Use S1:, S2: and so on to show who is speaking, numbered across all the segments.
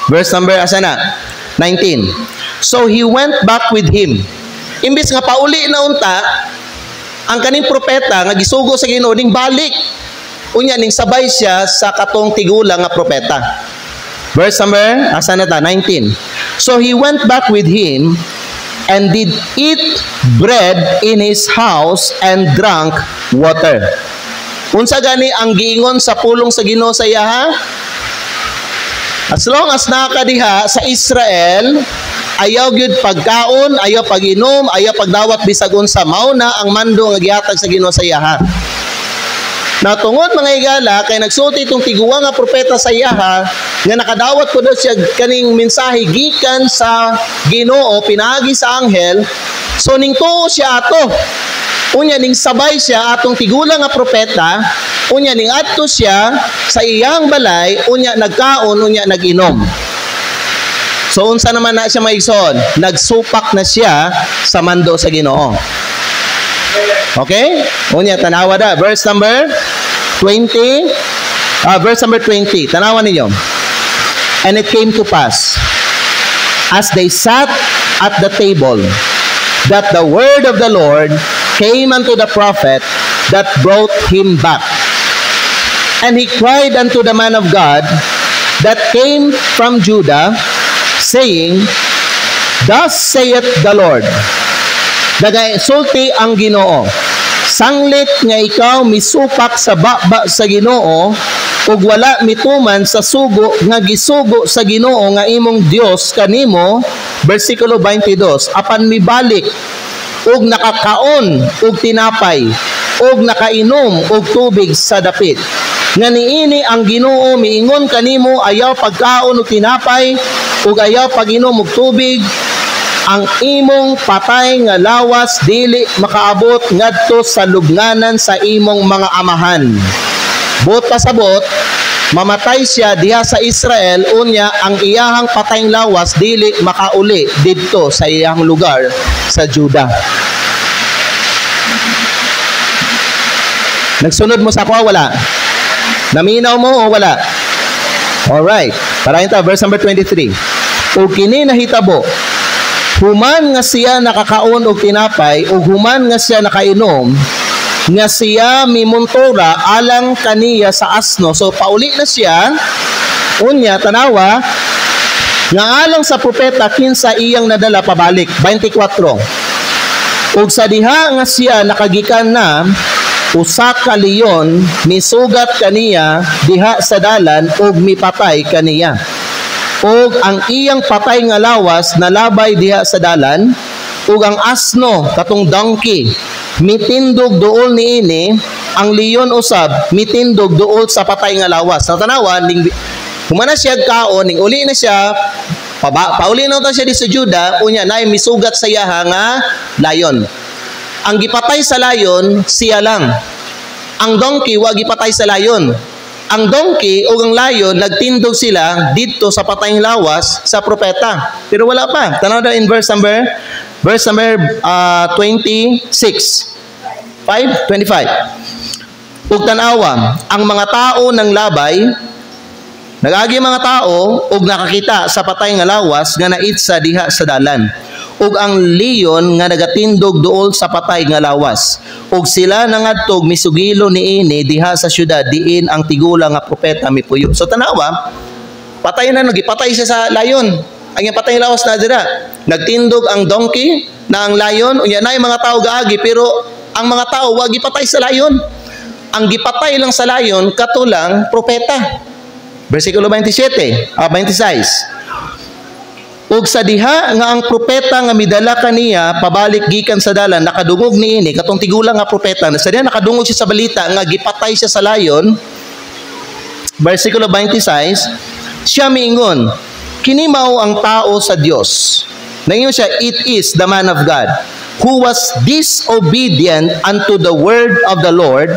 S1: Verse number, asa na? 19. So he went back with him. Imbis nga pauli na unta, ang kaning propeta nga gisugo sa Ginoo ning balik. Unya ning sabay siya sa katong tigulang nga propeta. Verse number, asa na ta? 19. So he went back with him and did eat bread in his house and drank water. Unsa gani ang giingon sa pulong sa Ginoo sa iya ha? As long as nakadiha sa Israel, ayaw gyud pagkaon, ayaw pag-inom, ayaw pagdawat bisag unsa, mao na ang mando nga gihatag sa Ginoo sa iya ha. Natungod mga higala kay nagsulti itong tiguwa nga propeta sa iyaha nga nakadawat ko daw siya kaning mensahe gikan sa Ginoo pinaagi sa anghel, so ning tuo siya ato. Unya ning sabay siya atong tigulang nga propeta, unya ning adto siya sa iyang balay, unya nagkaon, unya naginom. So unsa naman na siya maigsoon? Nagsupak na siya sa mando sa Ginoo. Okay? Unya tanawa da verse number 20. Verse number 20. Tanawa ninyo. And it came to pass as they sat at the table that the word of the Lord came unto the prophet that brought him back. And he cried unto the man of God that came from Judah, saying, Thus saith the Lord, nagainsulti ang Ginoo, sanglit nga ikaw misupak sa baba sa Ginoo, ug wala mituman sa sugo nga gisugo sa Ginoo nga imong Dios kanimo. Versikulo 22, apan mibalik ug nakakaon ug tinapay ug nakainom ug tubig sa dapit. Nga niini ang Ginoo miingon kanimo, ayaw pagkaon ug tinapay ug ayaw pag-inom ug tubig, ang imong patay nga lawas dili makaabot ngadto sa lubnganan sa imong mga amahan. Buot pasabot, mamatay siya diha sa Israel, unya ang iyahang patayng lawas dili makauli didto sa iyang lugar sa Judah. Nagsunod mo sa ako wala? Naminaw mo o wala? Alright, parahin ta verse number 23. O kini nahitabo, human nga siya nakakaon og tinapay o human nga siya nakainom, nga siya mimuntura alang kaniya sa asno. So pauli na siya, unya tanawa nga alang sa propeta kinsa iyang nadala pabalik. 24. Ug sa diha nga siya nakagikan na, usa ka leon misugat kaniya diha sa dalan ug mipatay kaniya. Ug ang iyang patay nga lawas nalabay diha sa dalan, ug ang asno katong donkey mitindog duol niini, ang leon usab mitindog duol sa patay nga lawas. Sa tanawa ning humana siya kaon ning uli na siya pauli na siya di sa Juda, unya nay misugat sa iyaha nga layon. Ang gipatay sa layon siya lang. Ang donkey wa gipatay sa layon. Ang donkey o ang layon, nagtindog sila dito sa patayng lawas sa propeta. Pero wala pa. Tanaw na in verse number 26. 5:25. Ug tanawa, ang mga tao ng labay, nagagi mga tao, ug nakakita sa patay nga lawas nga naitsa diha sa dalan. Ug ang leon nga nagatindog duol sa patay nga lawas. Ug sila nangadtog misugilo niini diha sa syudad diin ang tigulang nga propeta mipuyo. So tanawa, patay na nagipatay siya sa layon. Ang patay lawas na dira. Nagtindog ang donkey na ang layon, unya nay mga tao gaagi pero ang mga tao wa gipatay sa layon. Ang gipatay lang sa layon katulang propeta. Versikulo 26. Ug sa diha nga ang propeta nga midala kaniya pabalik gikan sa dalan, nakadungog niini katong tigulang nga propeta, sa diha nakadungog siya sa balita nga gipatay siya sa layon. Versikulo 26, siya miingon, kini mao ang tao sa Dios. Nangingon siya, it is the man of God who was disobedient unto the word of the Lord,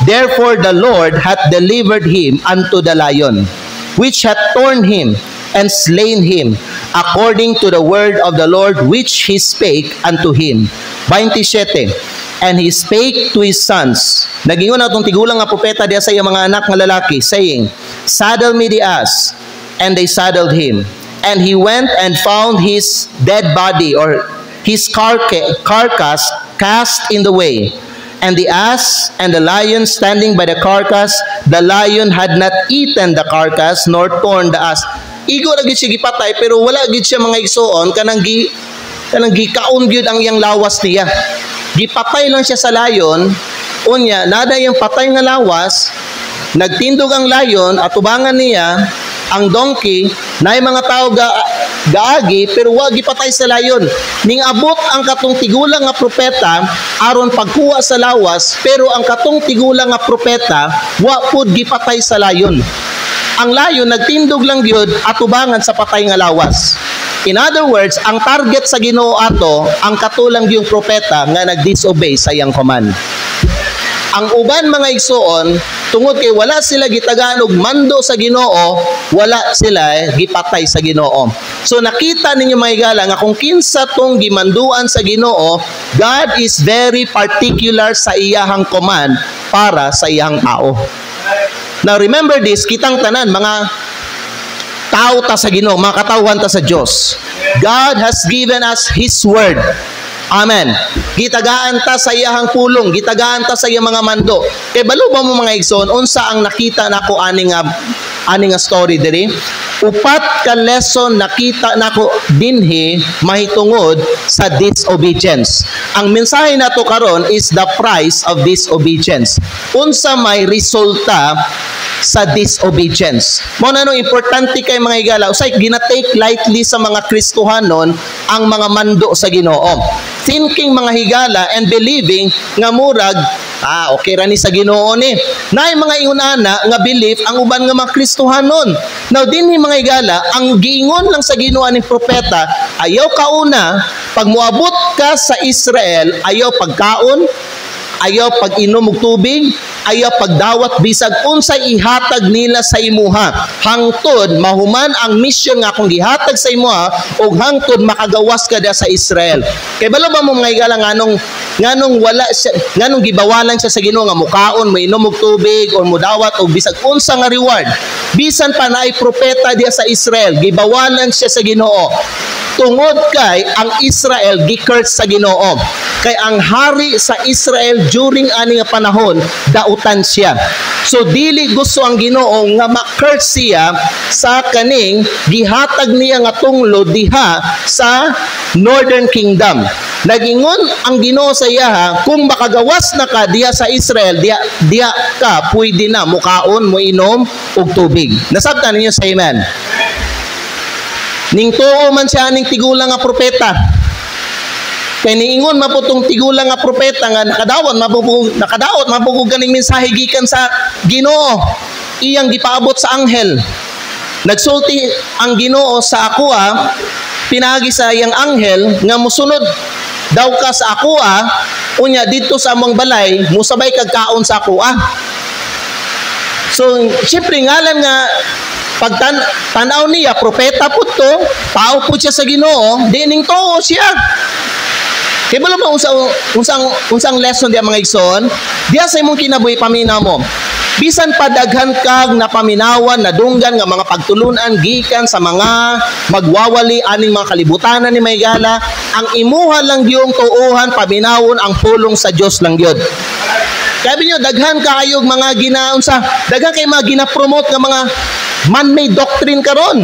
S1: therefore the Lord hath delivered him unto the lion, which hath torn him and slain him, according to the word of the Lord which he spake unto him. 27. And he spake to his sons. Nagingon atong tigulang nga propeta diya sa iyang mga anak nga lalaki, saying, Saddle me the ass, and they saddled him. And he went and found his dead body, or his carcass cast in the way. And the ass and the lion standing by the carcass, the lion had not eaten the carcass nor torn the ass. Igo lagi siya gipatay, pero wala gid siya mga igsoon kanang gikaon gyud ang iyang lawas niya. Gipatay lang siya sa layon, unya nada yung patay nga lawas, nagtindog ang layon at tubangan niya ang donkey, na mga tao gaagi pero wa gipatay sa layon. Ning abot ang katong tigulang nga propeta aron pagkuha sa lawas, pero ang katong tigulang nga propeta wa pud gipatay sa layon. Ang layon nagtindog lang gyud atubangan sa patay nga lawas. In other words, ang target sa Ginoo ato ang katulang yung propeta nga nagdisobey sa iyang command. Ang uban mga igsoon, tungod kay wala sila gitagaan og mando sa Ginoo, wala sila gipatay sa Ginoo. So nakita ninyo mga higala nga kung kinsa tong gimanduan sa Ginoo, God is very particular sa iyahang command para sa iyang tao. Now remember this, kitang tanan mga tao ta sa Ginoo, mga katawhan ta sa Dios. God has given us His word. Amen. Gitagaan ta sa iyahang pulong, gitagaan ta sa iyang mga mando. Kay balo ba mo mga igsoon, unsa ang nakita nako ani nga story diri? Upat ka lesson nakita nako dinhi mahitungod sa disobedience. Ang mensahe nato karon is the price of disobedience. Unsa may resulta sa disobedience. Mo na importante kay mga higala, usay ginatake lightly sa mga Kristohanon ang mga mando sa Ginoo. Thinking mga higala and believing nga murag okay ra ni sa Ginoo ni. Naay mga ingunana nga belief ang uban nga mga Kristohanon. Now dinhi mga higala, ang giingon lang sa Ginoo ni propeta, ayaw kauna pag moabot ka sa Israel, ayaw pagkaon, ayaw pag-inom og tubig, ayaw pagdawat bisag unsay ihatag nila sa imuha, hangtod mahuman ang mission nga akong gihatag sa imuha og hangtod makagawas ka da sa Israel. Kay balo ba mo mga higala nganong wala siya, nganong gibawalan siya sa Ginoo nga mukaon, mainom og tubig or mudawat og bisag unsa nga reward. Bisan pa naay propeta diya sa Israel, gibawalan siya sa Ginoo. Tungod kay ang Israel gi-curse sa Ginoo. Kay ang hari sa Israel during ani nga panahon dautan siya. So dili gusto ang Ginoo nga ma-curse siya sa kaning gihatag niya nga tunglo diha sa Northern Kingdom. Nagingon ang Ginoo sa iya, kung makagawas na ka diha sa Israel, diha ka pwede na mukaon, moinom og tubig. Nasabtan ninyo sa amen. Ning tuo man siya ning tigulang nga propeta. Kay niingon maputong tigulang nga propeta nga nakadaot mapugog ganing mensahe gikan sa Ginoo. Iyang gipaabot sa anghel. Nagsulti ang Ginoo sa akoa, pinagi sa iyang anghel nga mosunod daw ka sa akoa, unya dito sa among balay, musabay kag kaon sa akoa. So, syempre ngalan nga pagtanaw niya, propeta po to, tao po siya sa Ginoo, dining too siya. Kaya ba naman unsang lesson diya mga igsoon? Diya sa imong kinabuhi paminaw mo. Bisan padaghan kag na paminawan na dunggan nga mga pagtulunan gikan sa mga magwawali aning mga kalibutanan ni Maygala, ang imuha lang yung tuuhan paminawon ang pulong sa Dios lang gyud. Sabi niyo daghan kaayog mga ginaunsa, daghan kay mga gina-promote nga mga man-made doctrine karon.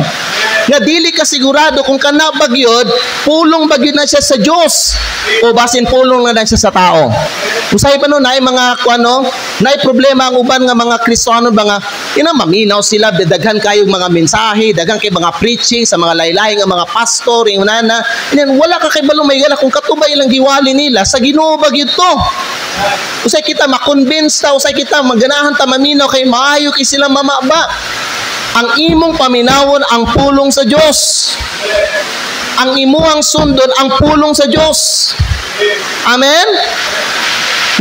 S1: Nga dili ka sigurado kung kana bagyod, pulong bagyod na siya sa Dios o basin pulong na siya sa tao. Usay pa no naay mga kuano, naay problema ang uban nga mga Kristiyano mga maminaw sila daghan kayong mga mensahe, daghan kay mga preaching sa mga laylay nga mga pastor, inana. Wala ka kay balong Maygala kung katubay lang giwali nila sa Ginoo bagyod to. Usay kita ma-convince ta, usay kita maganahan ta maminaw kay maayo kay sila mamaba. Ang imong paminawon ang pulong sa Dios. Ang imuhang sundon ang pulong sa Dios. Amen?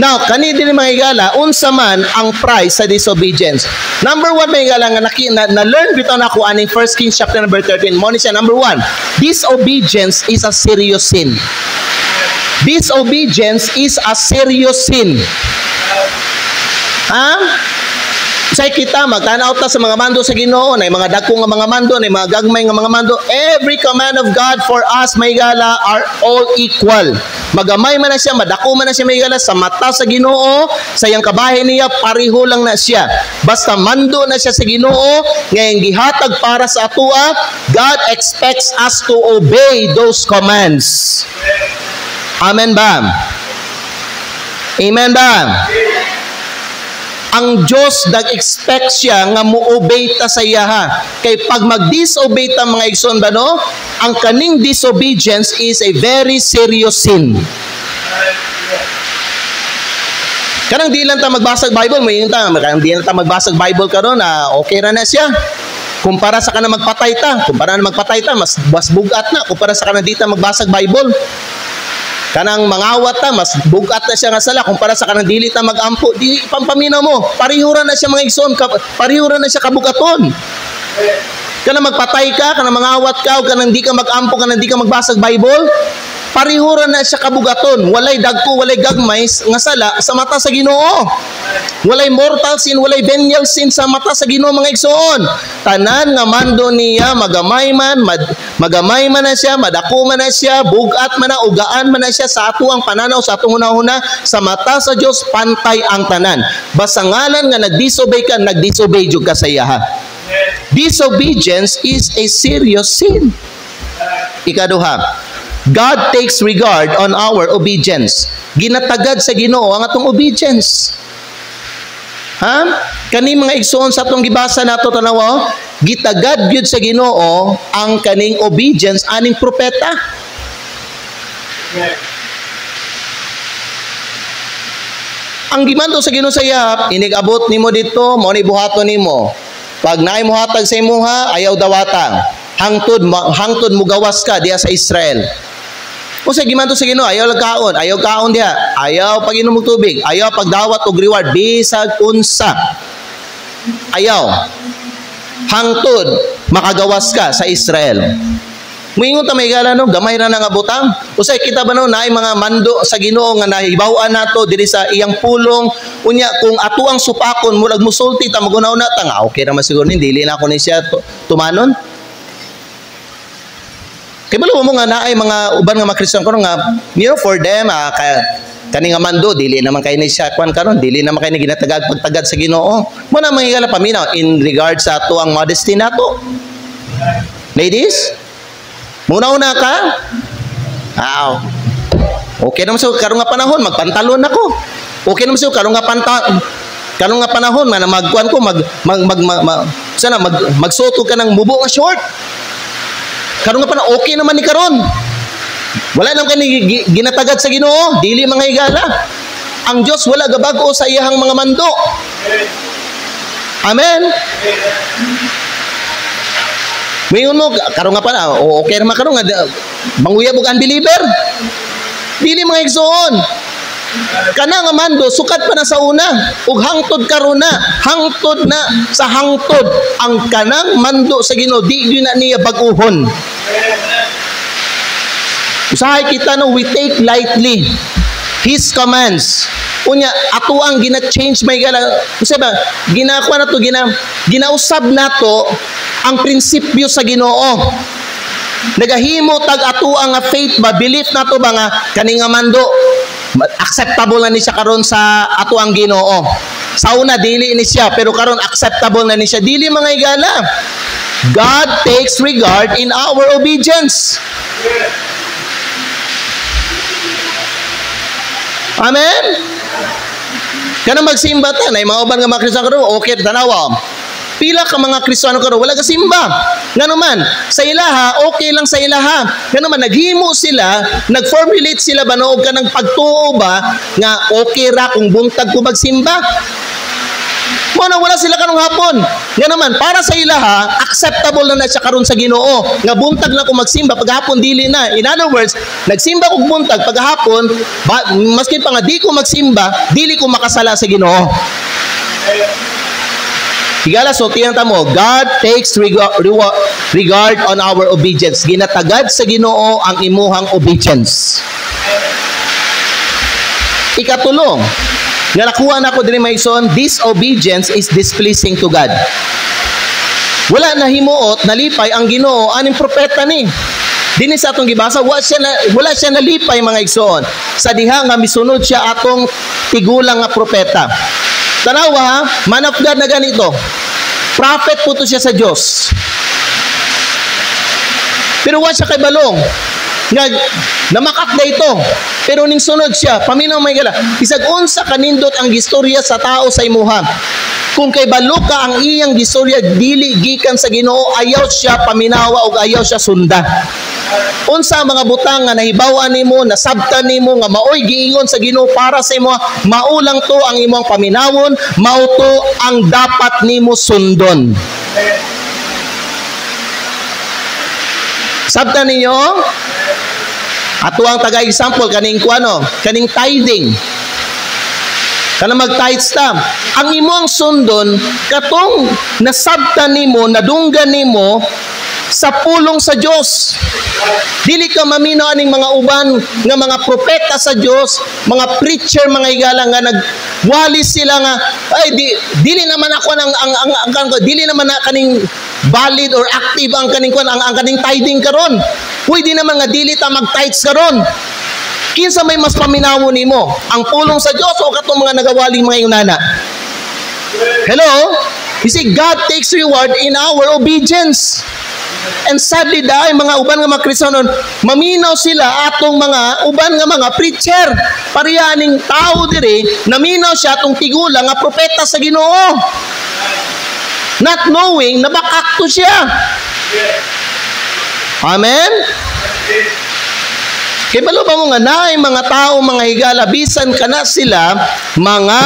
S1: Now, kani din mga higala, unsa man ang price sa disobedience. Number 1 mga higala nga na-learn bitaw na ako aning 1 Kings chapter number 13. Mo ni siya number 1. Disobedience is a serious sin. Disobedience is a serious sin. Say kita magtanaw ta sa mga mando sa Ginoo, na mga dagko nga mga mando, na mga gagmay nga mga mando. Every command of God for us, may gala, are all equal. Magamay man na siya, madako man na siya, may gala, sa mata sa Ginoo, sa iyang kabahin niya, pariho lang na siya. Basta mando na siya sa Ginoo, ngayong gihatag para sa atua, God expects us to obey those commands. Amen ba? Amen ba? Ang Diyos nag-expect siya nga mo-obey ta sa iya ha. Kay pag mag-disobey ta mga igsoon ba no, ang kaning disobedience is a very serious sin. Kanang di lang ta magbasag Bible, may ta, kanang di lang ta magbasag Bible karon na okay ra na siya. Kumpara sa kanang magpatay ta, kumpara na magpatay ta, mas bugat na kumpara sa kanang di ta magbasag Bible. Kanang mangawat ta, mas bugat na siya nga sala kumpara sa kanang dili ta magampo, di pampaminaw mo. Parihura na siya mga igsoon, parihura na siya kabugaton. Kanang magpatay ka, kanang mangawat ka, o kanang di ka magampo, kanang di ka magbasag Bible, parihura na siya kabugaton. Walay dagko, walay gagmay nga sala sa mata sa Ginoo. Walay mortal sin, walay venial sin sa mata sa Ginoo mga igsoon. Tanan nga mando niya, magamay man na siya, madako man na siya, bugat man na, ugaan man na siya, sa ato ang pananaw, sa atong hunahuna, sa mata sa Dios pantay ang tanan. Basta ngalan nga nagdisobey ka, nagdisobey jud ka sa iya ha. Disobedience is a serious sin. Ikaduha, God takes regard on our obedience. Ginatagad sa Ginoo ang atong obedience. Ha? Kani mga igsoon sa atong gibasa nato tanaw, gitagad gyud sa Ginoo ang kaning obedience aning propeta. Ang gimando sa Ginoo sayap, inigabot nimo dito, mao ni buhaton nimo. Pag naay mo hatag sa imuha, ayaw dawatang. Hangtod mo gawas ka diya sa Israel. O sa gimanto sa Ginoo, ayaw kaon diha, ayaw pag-inom og tubig, ayaw pagdawat og reward bisag unsa. Ayaw. Hangtod makagawas ka sa Israel. Moingon ta may gala no, gamay ra nga butang. Usay kita ba no naay mga mando sa Ginoo nga nahibaw-an nato diri sa iyang pulong. Unya kung atuang supakon mulag musulti ta magunaw na ta nga okay ra man siguro ni dili na ko ni siya tumanon. Kay balo mo nga naay mga uban nga mga Kristiyan karon nga, you know, for them kani nga mando dili naman kay ni siya kwan karon, dili naman kay ni ginatagag pagtagad sa Ginoo. Mo na mahigala paminaw in regard sa ato ang modesty nato. Ladies, muna-una ka? Okay naman sa karong nga panahon, magpantalon ako. Okay naman sa karong nga panahon, na magkuan ko, magsuot ka ng mubo nga short. Karong nga panahon, okay naman ni karon. Wala naman kani ginatagad sa Ginoo, dili mga higala. Ang Dios wala gabago sa iyahang mga mando. Amen. Mayon mo, karong nga pa na, okay naman karong nga, manguyab og unbeliever. Dili mga igsoon. Kana nga mando, sukat pa na sa una, ug hangtod karon na, hangtod na sa hangtod, ang kanang mando sa Ginoo, di na niya baguhon. Usahay kita no, we take lightly His commands. Unya, ato ang gina-change may gala, kasi ba, ginakuha na to, ginausab na to, ang prinsipyo sa Ginoo. Nagahimo tag ato ang faith ba, belief na to ba nga, kaning nga mando, acceptable na ni siya karon sa ato ang Ginoo. Sa una, dili ni siya, pero karon acceptable na ni siya. Dili mga igala. God takes regard in our obedience. Amen? Kana magsimba ta, na mga uban nga mga Kristiyano karon, okay, tanawa. Pila ka mga Kristiyano karon wala ka simba. Ngano man, sa ilaha okay lang sa ilaha. Ngano man naghimo sila, nagformulate sila ba no og kanang pagtuo ba nga okay ra kung buntag ko magsimba. Mo na wala sila kanong hapon. Ngano man para sa ilaha, acceptable na siya karon sa Ginoo. Nga buntag na ko magsimba paghapon dili na. In other words, nagsimba kog buntag paghapon, maski pa nga di ko magsimba, dili ko makasala sa Ginoo. Higala, so tiyan ta mo, God takes regard on our obedience. Ginatagad sa Ginoo ang imuhang obedience. Ikatulong, nga nakuha na ko diri maison, disobedience is displeasing to God. Wala na himuot, nalipay ang Ginoo aning propeta ni. Dinhi sa atong gibasa, wala siya nalipay mga igsoon. Sa diha nga misunod siya atong tigulang nga propeta. Tanawa ha, man of God na ganito. Prophet po to siya sa Dios. Pero wa siya kay balong. Nga namakak na ito. Pero ning sunod siya, paminaw may gala. Bisag unsa kanindot ang gistorya sa tao sa imuha. Kung kay balok ka ang iyang gistorya dili gikan sa Ginoo, ayaw siya paminawa o ayaw siya sunda. Unsa mga butang nga nahibaw-an nimo, nasabtan nimo nga maoy giingon sa Ginoo para sa imo, maulang to ang imong paminawon, mao to ang dapat nimo sundon. Sabtan ninyo? Ato ang taga-example kaning kuano, kaning tithing. Kana mag-tithes ta. Ang imong sundon katong nasabtan nimo, nadunggan nimo sa pulong sa Dios. Dili ka maminaw aning mga uban nga mga propeta sa Dios, mga preacher, mga higala nga nagwalis sila nga ay dili naman ako dili naman na kaning valid or active ang kaning ang kaning tithing karon. Uy, di naman nga dili ta mag-tithes karon. Kinsa may mas paminawo nimo, ang pulong sa Dios o katong mga nagawaling mga yunana? Hello? You see, God takes reward in our obedience. And sadly dahil mga uban nga mga Kristiyano, maminaw sila atong mga uban nga mga preacher. Pariyaning tao diri, naminaw siya atong tigulang nga propeta sa Ginoo. Not knowing na bakakto siya. Amen? Kaya balo ba mo nga naay mga tao, mga higala, bisan ka na sila, mga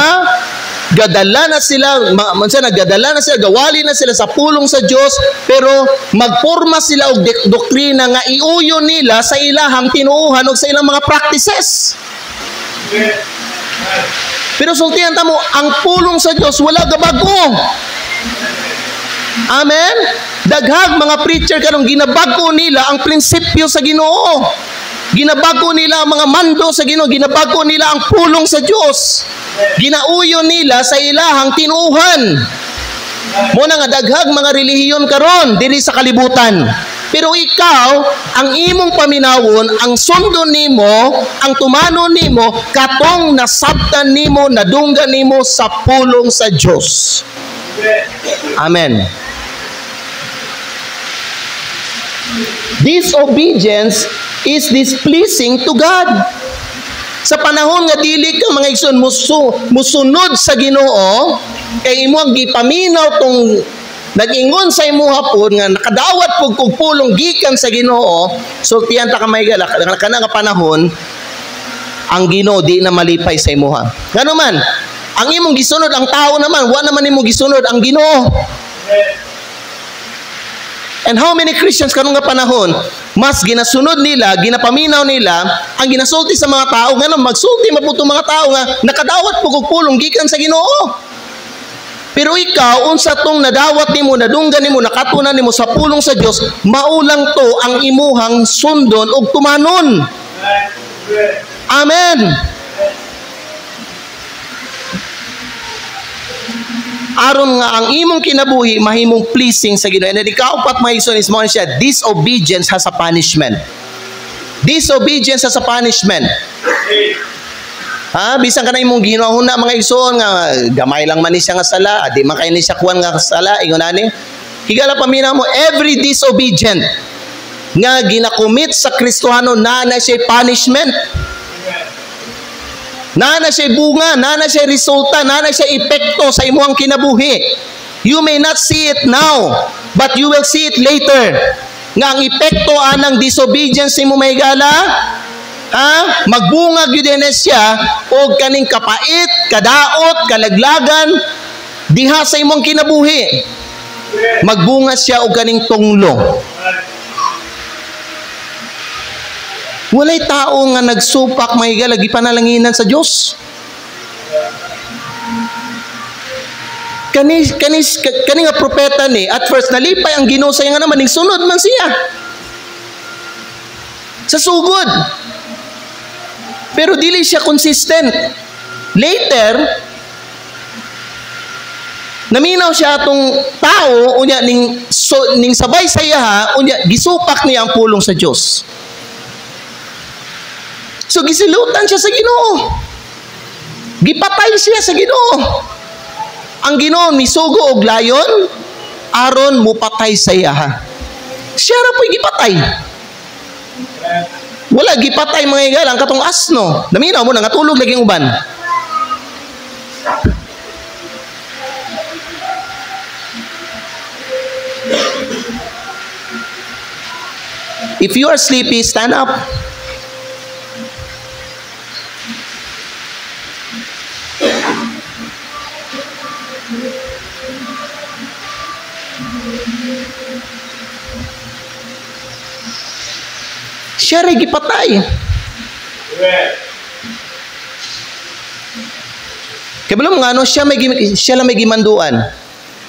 S1: gadala na sila, naggadala na sila, gawali na sila sa pulong sa Dios, pero magporma sila og doktrina nga iuyo nila sa ilahang tinuuhan o sa ilang mga practices. Pero sultihan ta mo, ang pulong sa Dios wala gabago. Amen? Daghag mga preacher kanong ginabago nila ang prinsipyo sa Ginoo. Ginabago nila ang mga mando sa Ginoo, ginabago nila ang pulong sa Dios. Ginauyo nila sa ilahang tinuuhan. Muna nga daghag mga relihiyon karon diri sa kalibutan. Pero ikaw, ang imong paminawon, ang sundon nimo, ang tumanon nimo, katong nasabtan nimo, nadunggan nimo sa pulong sa Dios. Amen. Disobedience is displeasing to God. Sa panahon nga dili ka mga igsoon musunod sa Ginoo, kay imo ang gipaminaw tong nag-ingon sa imo hapon nga nakadawat pug pulong gikan sa Ginoo, sultihan ta ka may gala kana nga panahon ang Ginoo di na malipay sa imuha. Ngano man, ang imong gisunod ang tao naman, wa naman imo gisunod ang Ginoo. And how many Christians kanong nga panahon, mas ginasunod nila, ginapaminaw nila, ang ginasulti sa mga tao, nga magsulti maputo mga tao nga, nakadawat po pulong gikan sa Ginoo. Pero ikaw, unsa tong nadawat nimo, nadunggan nimo, nakatunan nimo sa pulong sa Dios, maulang to ang imuhang sundon ug tumanon. Amen. Aron nga ang imong kinabuhi mahimong pleasing sa Ginoo. And ikaapat mga igsoon is mo siya, disobedience has a punishment. Disobedience has a punishment. Ha, bisan ka na imong ginahuna mga igsoon nga gamay lang man ni siya nga sala, di man kay ni siya kuan nga sala, ingon ani. Higala paminaw mo, every disobedient nga ginakomit sa Kristohano na siya punishment. Nana siya bunga, nana siya resulta, nana siya epekto sa imuhang kinabuhi. You may not see it now, but you will see it later. Nga ang epekto anang disobedience mo may gala, magbungag yun din siya o kaning kapait, kadaot, kalaglagan, diha sa imong kinabuhi. Magbunga siya o kaning tunglo. Walay tao nga nagsupak mahiga lagi panalanginan sa Dios. Kani nga propeta ni at first nalipay ang Ginoo sa iya nga naman ning sunod man siya. Sa sugod. Pero dili siya consistent. Later, naminaw siya atong tao unya ning sabay sa iya unya gisupak niya ang pulong sa Dios. So gisilutan siya sa Ginoo. Gipatay siya sa Ginoo. Ang Ginoo misugo og layon aron mupatay sa iya. Siya ra po'y gipatay. Wala gipatay mga higala ang katong asno. Naminaw mo nangatulog lagi ang uban. If you are sleepy, stand up. Siya rin gipatay. Kaya belum nga ano, siya lang may gimanduan.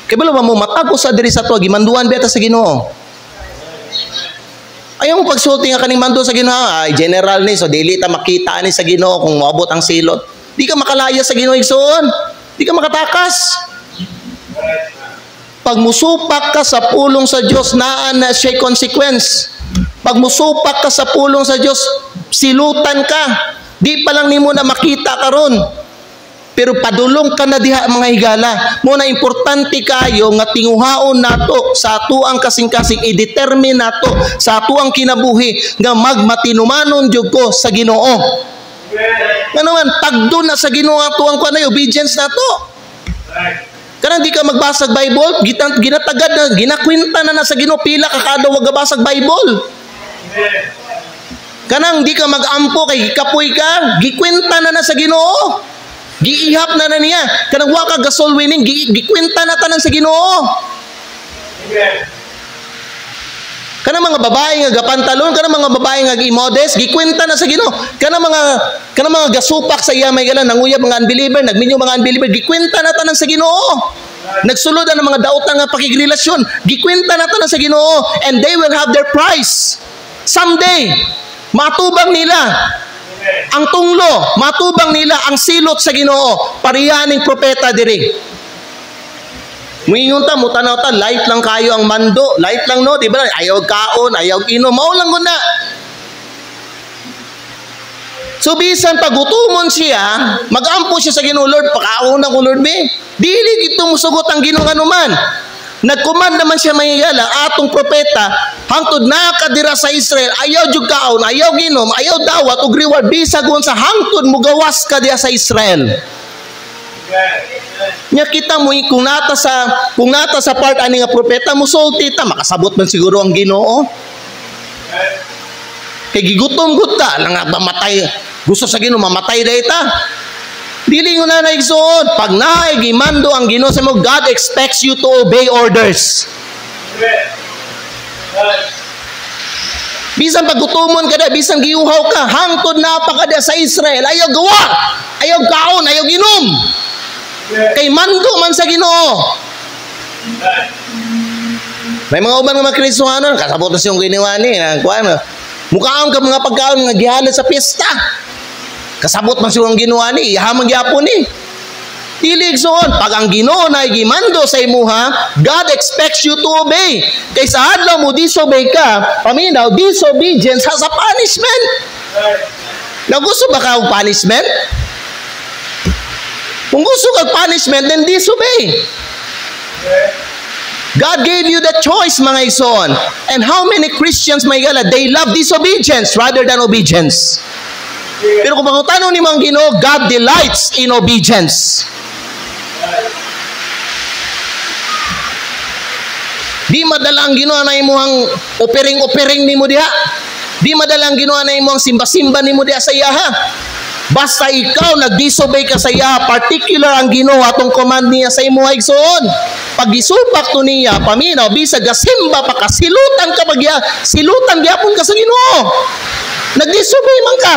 S1: Kaya belum mo matag sa diri sa to, gimanduan beta sa Ginoo. Ayaw mo pagsulti nga kaning mando sa Ginoo, ay general ni, so dili ta makita ni sa Ginoo kung moabot ang silot. Di ka makalaya sa Ginoo igsoon. Di ka makatakas. Pag musupak ka sa pulong sa Dios, naan na siya consequence. Pag musupak ka sa pulong sa Dios, silutan ka. Di pa lang nimo na makita karon. Pero padulong ka na diha mga higala. Muna importante kayo nga tinguhaon nato sa ato ang kasing-kasing i-determine nato sa ato ang kinabuhi nga magmatinumanon jud ko sa Ginoo. Nga naman pagdo na sa Ginoo ato ang kuanay obedience nato. Kanang di ka magbasag Bible, ginatagad na, ginakwinta na sa Ginoo pila ka kada wag gabasag Bible. Kanang di ka magampo kay kapoy ka, gikwinta na sa Ginoo. Giihap na niya. Kanang wa ka gasol winning, gikwinta na tanan sa Ginoo. Kanang mga babae nga gapantalon, kanang mga babae nga gi-modest, gikwinta na sa Ginoo. Kanang mga gasupak sa iya may galan nanguyab mga unbeliever, nagminyo mga unbeliever, gikwinta na tanan sa Ginoo. Nagsulod ang mga daotang nga pakigrelasyon, gikwinta na tanan sa Ginoo, and they will have their price. Someday, matubang nila ang tunglo, matubang nila ang silot sa Ginoo. Pariyaning propeta diri. Muingon ta, mutanaw ta, light lang kayo ang mando. Light lang no, di ba? Ayaw kaon, ayaw inom, mao lang guna. So bisan pagutumon siya, magampo siya sa Ginoo, Lord, pakaon ko Lord be. Dili gito musugot ang Ginoo anuman. Nagcommand naman siya mahigala atong propeta hangtod nakadira sa Israel, ayaw jud kaon, ayaw ginom, ayaw dawat og reward bisag sa hangtod mo gawas ka diha sa Israel. Nya kita mo kung nata sa part ani nga propeta musulti ta, makasabot man siguro ang Ginoo. Kay gigutom gud ta lang mamatay. Gusto sa Ginoo mamatay dayta. Dili ko na naigsuon. Pag naigimando ang Ginoo sa mo, God expects you to obey orders. Bisan paggutumon ka na, bisan giuhaw ka, hangtod na pa ka sa Israel, ayaw gawa, ayaw kaon, ayaw ginom. Kay mando man sa Ginoo. May mga uban nga mga Kristohanon, kasabot na siyang ginawa ni, mukhaon ka mga pagkaon nga gihalad sa pista. Kasabot man silang ginawa ni, ihamang gyapon ni. Dili igsoon, pag ang Ginoo na gimando sa imuha, God expects you to obey. Kay sa adlaw mo disobey ka, paminaw, disobedience has a punishment. Nagusto ba ka og punishment? Kung gusto kag punishment, then disobey. God gave you the choice, mga igsoon. And how many Christians, may gala, they love disobedience rather than obedience. Pero kung pangutanong ni mga Ginoo, God delights in obedience. Di madala ang Ginoo na imuhang opering-opering nimo diha. Di madala ang Ginoo na imuhang simba-simba nimo diha sa iyaha. Basta ikaw nag-disobey ka sa iyaha, particular ang Ginoo atong command niya sa imo igsoon. Pag gisupak to niya, paminaw bisag gasimba pa ka, silutan ka pagya, silutan gyapon ka sa Ginoo. Nag-disobey man ka.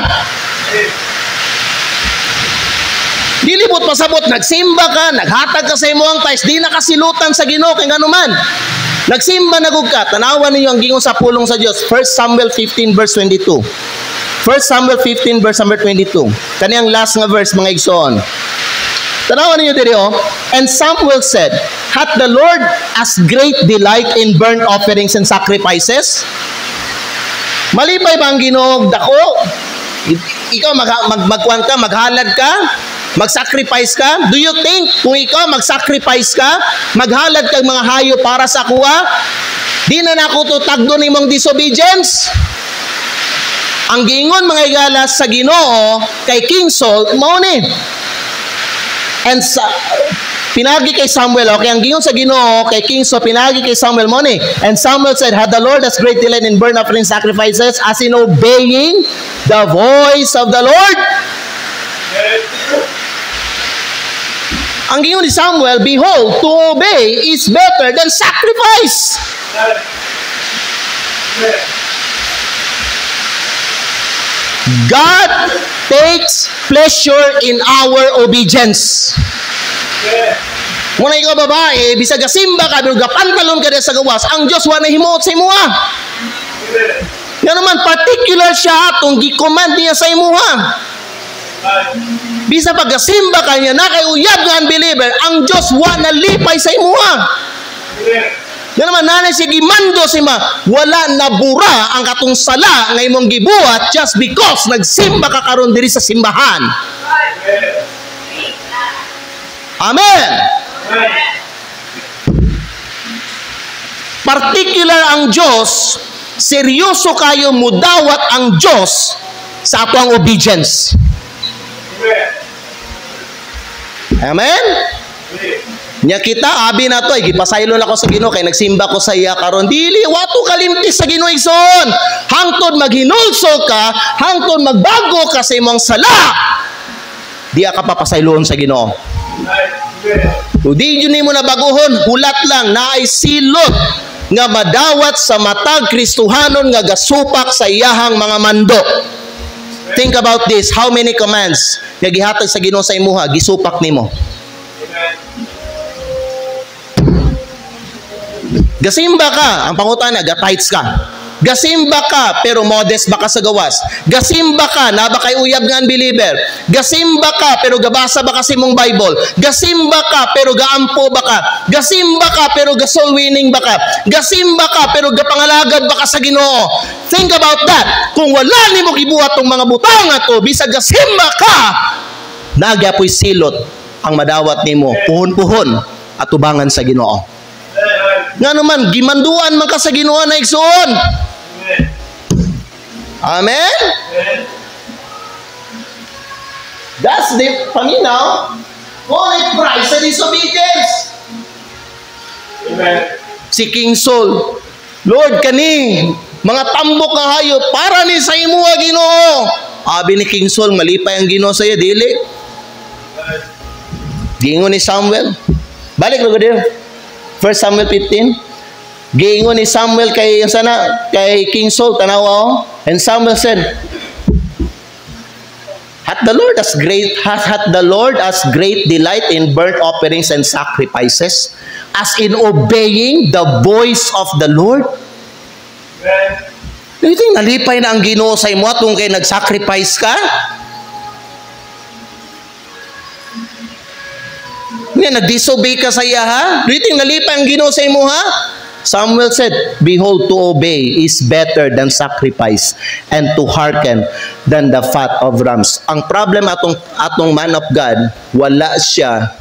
S1: Dilibot pasabot, nagsimba ka, naghatag ka sa imuhang tais, di nakasilutan sa Ginoo kay nganuman. Nagsimba na gud ka, tanawan ninyo ang gingon sa pulong sa Dios. 1 Samuel 15 verse 22. 1 Samuel 15 verse number 22. Kaniyang last nga verse mga igsoon. Tanawan niyo diri oh. And Samuel said, hath the Lord as great delight in burnt offerings and sacrifices? Malipay ba ang Ginoo dako? Ikaw magkuan ka, maghalad ka, mag-sacrifice ka? Do you think kung ikaw mag-sacrifice ka, maghalad kang mga hayo para sa kuha, di na nako tutagdo nimong disobedience? Ang giingon mga igala sa Ginoo kay King Saul, mao ni. And pinagi kay Samuel, okay, ang giingon sa Ginoo kay King Saul, pinagi kay Samuel mo ni. And Samuel said, had the Lord as great delight in burnt offering sacrifices as in obeying the voice of the Lord? Ang giingon ni Samuel, behold, to obey is better than sacrifice. God takes pleasure in our obedience. Muna ikaw babae, bisag gasimba ka, pero gapantalon ka sa gawas, ang Diyos wa na himuot sa imuha. Nga naman, particular siya atong gi-command niya sa imuha. Bisa pag gasimba ka niya, na kay uyab nga unbeliever, ang Diyos wa na lipay sa imuha. Nga naman, nanay siya gimando si ma, wala nabura ang katong sala nga imong gibuhat just because nagsimba ka karon diri sa simbahan. Amen. Particular ang Diyos, seryoso kayo mudawat ang Diyos sa ato ang obedience. Amen? Nya kita, abi na to, gipasaylo na ko sa Ginoo kay nagsimba ko sa iya karon. Dili, wato kalimtis sa Ginoo igsoon. Hangtod maghinulso ka, hangtod magbago ka sa imong sala, di ka papasayloon sa Ginoo. Di yun mo na baguhon, hulat lang, naay silot nga madawat sa matag Kristohanon nga gasupak sa iyahang mga mando. Think about this, how many commands nga gihatag sa Ginoo sa imuha, gisupak nimo. Gasimba ka, ang pangutana, gatights ka. Gasimba ka, pero modest ba ka sa gawas? Gasimba ka, na ba kay uyab nga unbeliever? Gasimba ka, pero gabasa ba ka sa imong Bible? Gasimba ka, pero gaampo ba ka? Gasimba ka, pero ga-soul winning ba ka? Gasimba ka, pero gapangalagad ba ka sa Ginoo? Think about that. Kung wala nimo gibuhat tong mga butang ato, bisag gasimba ka, nagyapoy silot ang madawat nimo, puhon-puhon at tubangan sa Ginoo. Nga naman, gimanduan man ka sa Ginoo na igsoon. Amen? That's the paminaw. Call it price sa disobedience. Amen. Si King Saul, Lord kani, mga tambok nga hayop, para ni sa imuha Ginoo. Abi ni King Saul, malipay ang Ginoo sa iya, dili. Gingon ni Samuel. Balik na ko dito. 1 Samuel 15. Giingon ni Samuel kay King Saul, tanawa. And Samuel said, hath the Lord as great delight in burnt offerings and sacrifices as in obeying the voice of the Lord? Ito nalipay na ang Ginoo sa imo kung kay nag-sacrifice ka? Nag-disobey ka sa iya, ha? Do you think nalipay ang Ginoo sa imo, ha? Samuel said, behold, to obey is better than sacrifice, and to hearken than the fat of rams. Ang problem atong man of God, wala siya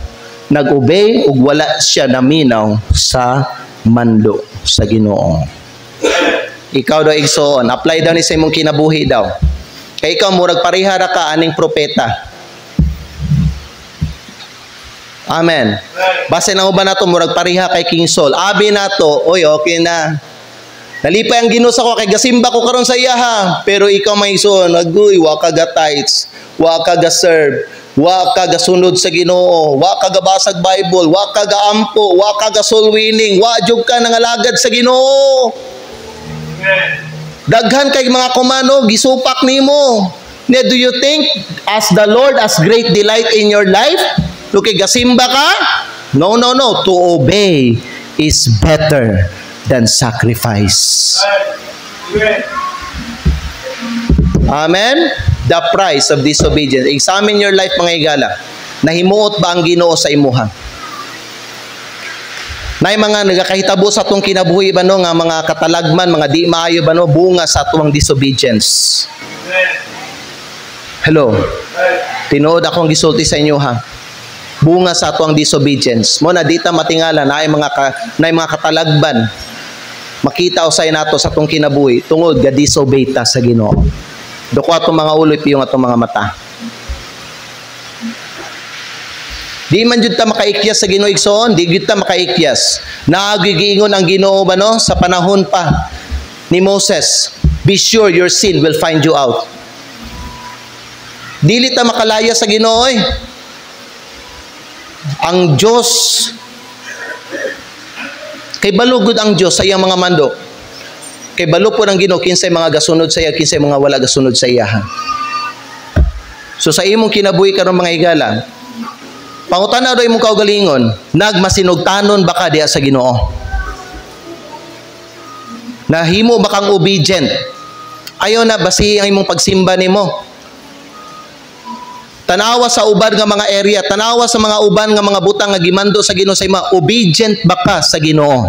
S1: nag-obey ug wala siya naminaw sa mando sa Ginoo. Ikaw daw igsoon, apply daw ni sa imong kinabuhi daw. Kay ikaw murag parihara ka aning propeta. Amen. Base na uban nato murag pariha kay King Saul. Abi nato, oy okay na. Nalipay ang Ginoo sa ko kay gasimba ko karon sa iya ha. Pero ikaw may igsoon, agoy wa ka ga tithes, wa ka ga serve, wa ka ga sunod sa Ginoo, wa ka ga basag Bible, wa ka ga ampo, wa ka ga soul winning, wa jud ka nangalagad sa Ginoo. Daghan kay mga komano gisupak nimo. Do you think as the Lord has great delight in your life? Okay, gasimba ka? No. To obey is better than sacrifice. Amen? The price of disobedience. Examine your life, mga igala. Nahimuot ba ang Ginoo sa imuha? Nay mga nagakahitabo sa atong kinabuhi ba no nga mga katalagman, mga di maayo ba no bunga sa atong disobedience. Hello. Tinuod akong gisulti sa inyo ha. Bunga sa atong disobedience. Mo na dita matingala na ay mga katalagban. Makita usay nato sa atong kinabuhi tungod ga disobey ta sa Ginoo. Duko atong mga ulo ipiyong atong mga mata. Di man jud ta makaikyas sa Ginoo igsoon, di jud ta makaikyas. Naagigiingon ang Ginoo ba no sa panahon pa ni Moses, be sure your sin will find you out. Dili ta makalaya sa Ginoo eh. Ang Dios kay balugod ang Dios sa iyang mga mando. Kay balo po ang Ginoo kinsay mga gasunod sa iya, kinsay mga wala gasunod sa iya. So sa imong kinabuhi karon mga higala, pangutana daw imong kaugalingon, nagmasinugtanon ba ka diha sa Ginoo? Nahimo ba kang obedient? Ayaw na basi ang imong pagsimba nimo. Tanawa sa uban nga mga area, tanawa sa mga uban nga mga butang nga gimando sa Ginoo sa ima, obedient ba ka sa Ginoo?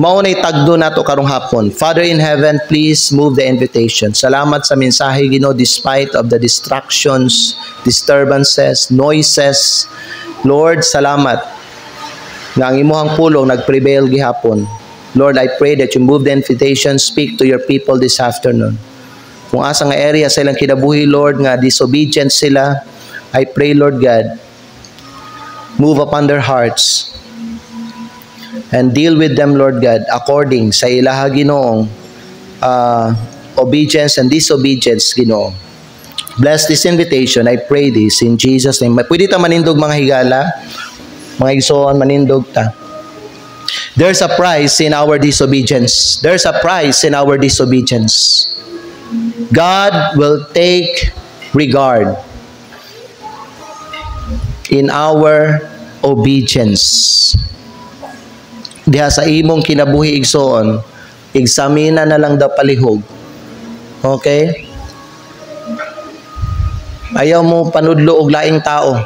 S1: Mao nay tagdo nato karong hapon. Father in heaven, please move the invitation. Salamat sa mensahe Ginoo despite of the distractions, disturbances, noises. Lord, salamat nga ang imong pulong nagprevail gihapon. Lord, I pray that you move the invitation, speak to your people this afternoon. Kung asa nga area sa ilang kinabuhi, Lord, nga disobedient sila, I pray, Lord God, move upon their hearts and deal with them, Lord God, according sa ilaha Ginoong obedience and disobedience, Ginoo. Bless this invitation. I pray this in Jesus' name. Pwede ta manindog mga higala, mga igsoon, manindog ta. There's a price in our disobedience. There's a price in our disobedience. God will take regard in our obedience. Diha sa imong kinabuhi igsoon, examina na lang daw palihog. Okay? Ayaw mo panudlo og laing tao.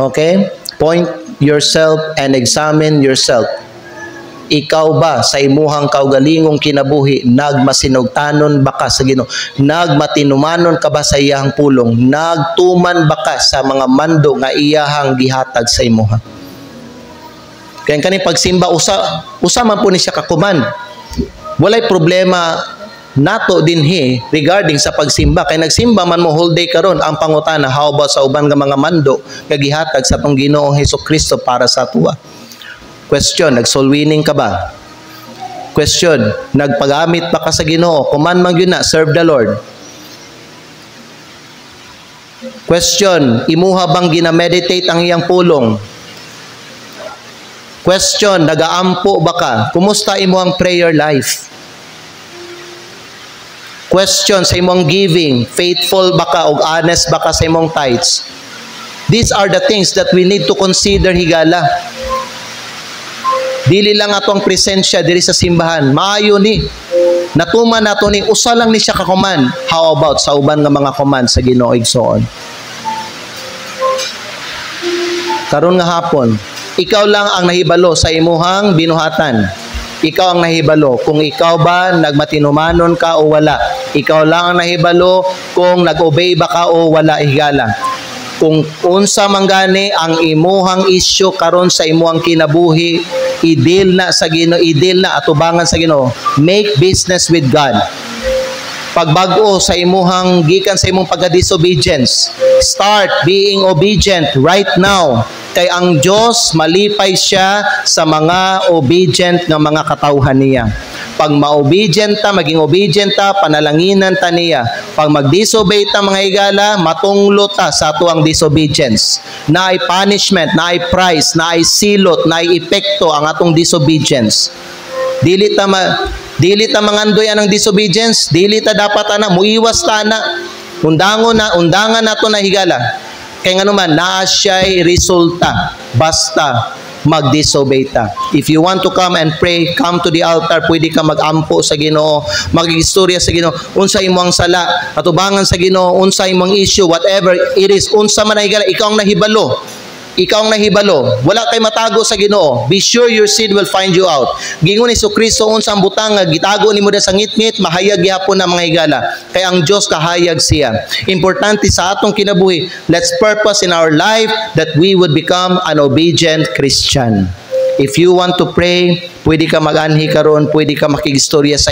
S1: Okay? Point yourself and examine yourself. Ikaw ba sa imuhang kaugalingong kinabuhi nagmasinugtanon ba ka sa Ginoo? Nagmatinumanon ka ba sa iyahang pulong? Nagtuman ba ka sa mga mando nga iyahang gihatag sa imuha? Kaya kaning pagsimba usa man po ni siya kakuman. Walay problema nato dinhi regarding sa pagsimba. Kay nagsimba man mo whole day karon, ang pangutana how about sa uban nga mga mando nga gihatag sa atong Ginoong Hesukristo para sa tuwa? Question, nagsoul-winning ka ba? Question, nagpagamit ba ka sa Ginoo? Kuman man gyud na, serve the Lord. Question, imuha bang ginameditate ang iyang pulong? Question, nagaampo ba ka? Kumusta imuhang prayer life? Question, sa imong giving, faithful ba ka o honest ba ka sa imong tithes? These are the things that we need to consider, higala. Dili lang atong presensya diri sa simbahan. Maayo ni. Natuman nato ni usa lang ni siya ka command. How about sa uban nga mga command sa Ginoo igsoon? Karon nga hapon, ikaw lang ang nahibalo sa imuhang binuhatan. Ikaw ang nahibalo kung ikaw ba nagmatinumanon ka o wala. Ikaw lang ang nahibalo kung nag-obey ba ka o wala, higala. Kung unsa man gani ang imuhang issue karon sa imuhang kinabuhi, i-deal na sa Ginoo, i-deal na atubangan sa Ginoo. Make business with God. Pagbag-o sa imuhang gikan sa imong pagka-disobedience, start being obedient right now. Kay ang Dios malipay siya sa mga obedient nga mga katawhan niya. Pag ma-obedient ta, maging obedient ta, panalanginan ta niya. Pag mag-disobey ta mga higala, matunglo ta sa tuang disobedience. Na ay punishment, na ay price, na ay silot, na ay epekto ang atong disobedience. Dili ta mangandoy anang disobedience, dili ta dapat ana muiwas ta na. Undangan nato na higala. Kay nga naman naa siya'y resulta basta mag-disobey ta. If you want to come and pray, come to the altar, pwede ka mag-ampo sa Ginoo, mag-istorya sa Ginoo, unsa imong sala, atubangan sa Ginoo, unsa imong issue, whatever it is, unsa man ay higala, ikaw ang nahibalo. Ikaw ang nahibalo. Wala kay matago sa Ginoo. Be sure your sin will find you out. Gingon ni Kristo unsang butang nga gitago nimo sa ngit-ngit, mahayag gyapon na mga higala. Kay ang Dios kahayag siya. Importante sa atong kinabuhi, let's purpose in our life that we would become an obedient Christian. If you want to pray, pwede ka mag-anhi karon, pwede ka makigistorya sa